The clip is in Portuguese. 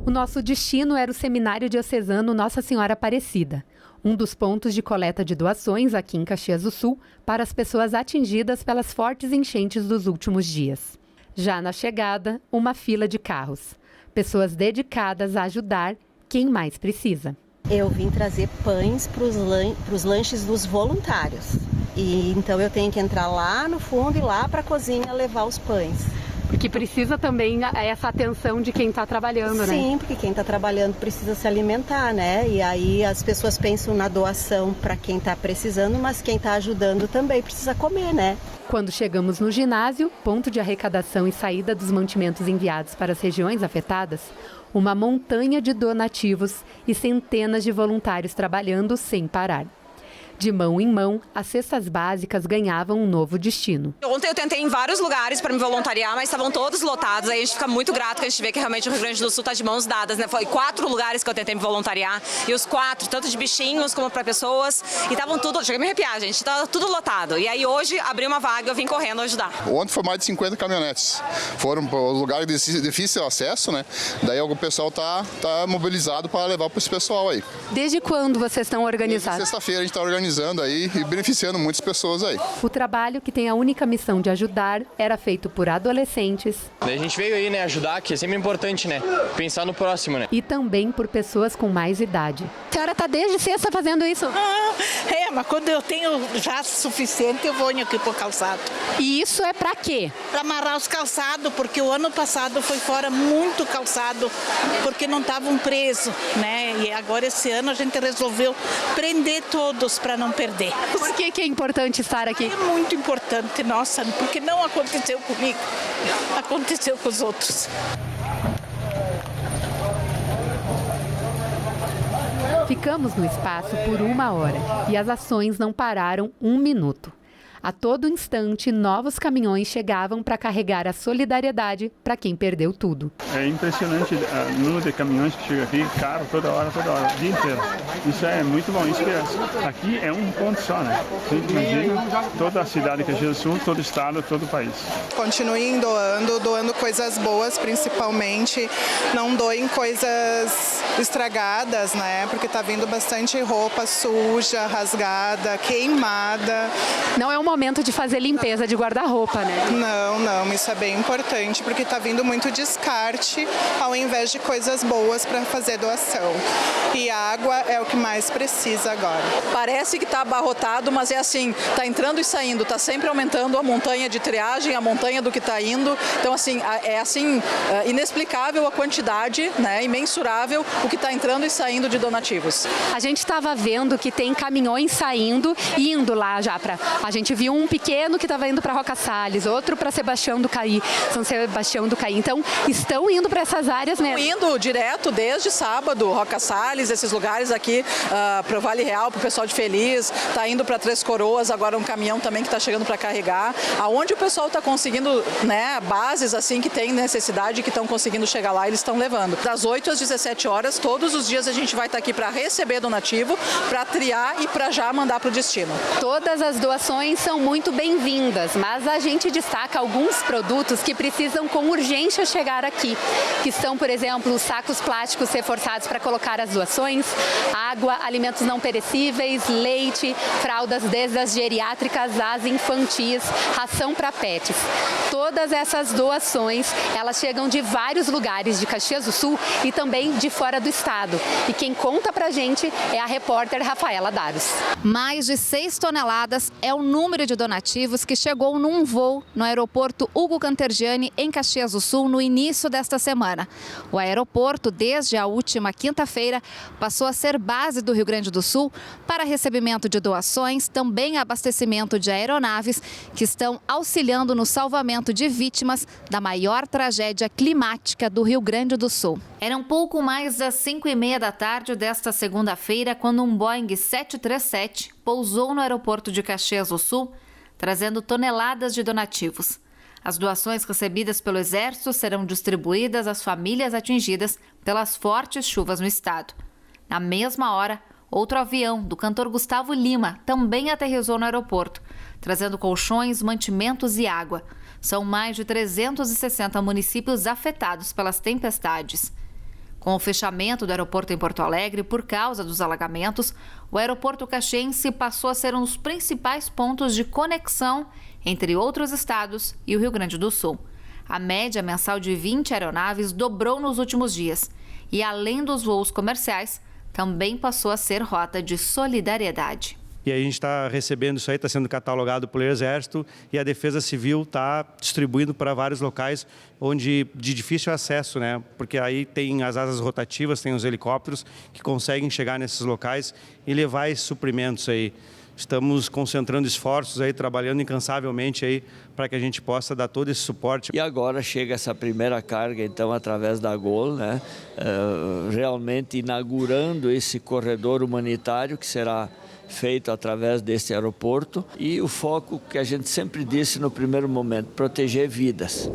O nosso destino era o Seminário Diocesano Nossa Senhora Aparecida, um dos pontos de coleta de doações aqui em Caxias do Sul para as pessoas atingidas pelas fortes enchentes dos últimos dias. Já na chegada, uma fila de carros. Pessoas dedicadas a ajudar quem mais precisa. Eu vim trazer pães para os lanches dos voluntários. E então eu tenho que entrar lá no fundo e lá para a cozinha levar os pães. Porque precisa também essa atenção de quem está trabalhando, né? Sim, porque quem está trabalhando precisa se alimentar, né? E aí as pessoas pensam na doação para quem está precisando, mas quem está ajudando também precisa comer, né? Quando chegamos no ginásio, ponto de arrecadação e saída dos mantimentos enviados para as regiões afetadas, uma montanha de donativos e centenas de voluntários trabalhando sem parar. De mão em mão, as cestas básicas ganhavam um novo destino. Ontem eu tentei em vários lugares para me voluntariar, mas estavam todos lotados. Aí a gente fica muito grato que a gente vê que realmente o Rio Grande do Sul está de mãos dadas, né? Foi 4 lugares que eu tentei me voluntariar e os 4, tanto de bichinhos como para pessoas, e estavam tudo, cheguei a me arrepiar, gente, estava tudo lotado. E aí hoje abriu uma vaga e eu vim correndo ajudar. Ontem foi mais de 50 caminhonetes. Foram para os lugares de difícil acesso, né? Daí o pessoal tá mobilizado para levar para esse pessoal aí. Desde quando vocês estão organizados? Sexta-feira a gente está organizando aí e beneficiando muitas pessoas aí. O trabalho, que tem a única missão de ajudar, era feito por adolescentes. A gente veio aí, né, ajudar, que é sempre importante, né, pensar no próximo, né. E também por pessoas com mais idade. A senhora está desde sexta fazendo isso? Mas quando eu tenho já suficiente, eu vou aqui pro calçado. E isso é para quê? Para amarrar os calçados, porque o ano passado foi fora muito calçado, porque não estavam presos, né, e agora esse ano a gente resolveu prender todos para não perder. Por que é importante estar aqui? É muito importante, nossa, porque não aconteceu comigo, aconteceu com os outros. Ficamos no espaço por 1 hora e as ações não pararam 1 minuto. A todo instante, novos caminhões chegavam para carregar a solidariedade para quem perdeu tudo. É impressionante o número de caminhões que chega aqui, carro toda hora, o dia inteiro. Isso é muito bom. Isso aqui é um ponto só, né? Você imagina toda a cidade de Caxias do Sul, todo o estado, todo o país. Continuem doando coisas boas, principalmente. Não doem coisas estragadas, né? Porque tá vindo bastante roupa suja, rasgada, queimada. Não é um momento de fazer limpeza de guarda-roupa, né? Não, isso é bem importante, porque está vindo muito descarte ao invés de coisas boas para fazer doação. E água é o que mais precisa agora. Parece que está abarrotado, mas é assim, está entrando e saindo, está sempre aumentando a montanha de triagem, a montanha do que está indo. Então, assim, inexplicável a quantidade, né, imensurável o que está entrando e saindo de donativos. A gente estava vendo que tem caminhões saindo e indo lá já para... A gente viu um pequeno que estava indo para Roca Salles, outro para São Sebastião do Caí. Então, estão indo para essas áreas mesmo? Indo direto desde sábado, Roca Salles, esses lugares aqui para o Vale Real, para o pessoal de Feliz, está indo para Três Coroas, agora um caminhão também que está chegando para carregar. Aonde o pessoal está conseguindo, né, bases assim que tem necessidade, que estão conseguindo chegar lá, eles estão levando. Das 8 às 17 horas, todos os dias a gente vai estar aqui para receber donativo, para triar e para já mandar para o destino. Todas as doações são muito bem-vindas, mas a gente destaca alguns produtos que precisam com urgência chegar aqui, que são, por exemplo, os sacos plásticos reforçados para colocar as doações, água, alimentos não perecíveis, leite, fraldas desde as geriátricas às infantis, ração para pets. Todas essas doações, elas chegam de vários lugares de Caxias do Sul e também de fora do estado. E quem conta pra gente é a repórter Rafaela Daros. Mais de 6 toneladas é o número de donativos que chegou num voo no aeroporto Hugo Cantergiani, em Caxias do Sul, no início desta semana. O aeroporto, desde a última quinta-feira, passou a ser base do Rio Grande do Sul para recebimento de doações, também abastecimento de aeronaves que estão auxiliando no salvamento de vítimas da maior tragédia climática do Rio Grande do Sul. Eram pouco mais das 5h30 da tarde desta segunda-feira, quando um Boeing 737 pousou no aeroporto de Caxias do Sul, trazendo toneladas de donativos. As doações recebidas pelo Exército serão distribuídas às famílias atingidas pelas fortes chuvas no estado. Na mesma hora, outro avião do cantor Gustavo Lima também aterrissou no aeroporto, trazendo colchões, mantimentos e água. São mais de 360 municípios afetados pelas tempestades. Com o fechamento do aeroporto em Porto Alegre por causa dos alagamentos, o aeroporto caxiense passou a ser um dos principais pontos de conexão entre outros estados e o Rio Grande do Sul. A média mensal de 20 aeronaves dobrou nos últimos dias e, além dos voos comerciais, também passou a ser rota de solidariedade. E aí a gente está recebendo isso aí, está sendo catalogado pelo Exército e a Defesa Civil está distribuindo para vários locais onde de difícil acesso, né? Porque aí tem as asas rotativas, tem os helicópteros que conseguem chegar nesses locais e levar esses suprimentos aí. Estamos concentrando esforços aí, trabalhando incansavelmente aí para que a gente possa dar todo esse suporte. E agora chega essa primeira carga, então, através da Gol, né? Realmente inaugurando esse corredor humanitário que será feito através desse aeroporto e o foco que a gente sempre disse no primeiro momento, proteger vidas.